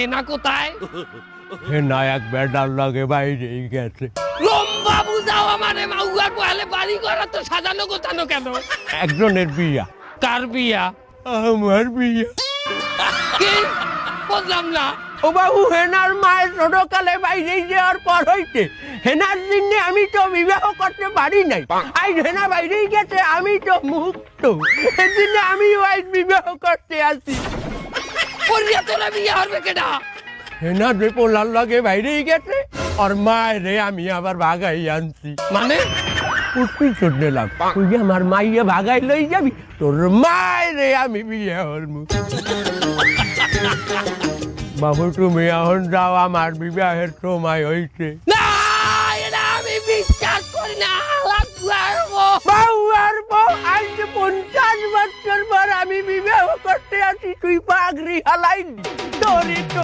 হেনা কোথায়? হেনা এক বেটার লাগে বাইরেই গেছে। লম্বা বুঝাও আমারে, মাউয়ার পয়ালে বাড়ি করা তো সাজানো গোছানো কেন? একজনের বিয়া। কার বিয়া? আমার বিয়া। কি বুঝলাম না। ও বাবু, হেনার মায়ের ছোটকালে বাইরেই যাওয়ার পর হইতে হেনার জন্য আমি তো বিবাহ করতে পারি নাই। আজ হেনা বাইরেই গেছে, আমি তো মুক্ত। সেদিনে আমি আজ বিবাহ করতে আসি। পরিয়া তোরা বিয়া হবে কেডা? হেনা যে পোলার লাগে বাইরেই গেছে, আর মায়ের রে আমি আবার ভাগাই আনছি। মানে উঠবি শুনলাম তুই যে আমার মাইয়া ভাগাই লই যাবি, তোর মায়ের রে আমি বিয়ে হলমু। বাবু তুমি এখন যাও, আমার বিবাহের সময় হইছে। না, এটা আমি বিশ্বাস করি না। বাবু আর বউ, আজ 50 বছর পর আমি বিবাহ করতে আসি, তুই পাগড়ি হালাই তোরই তো।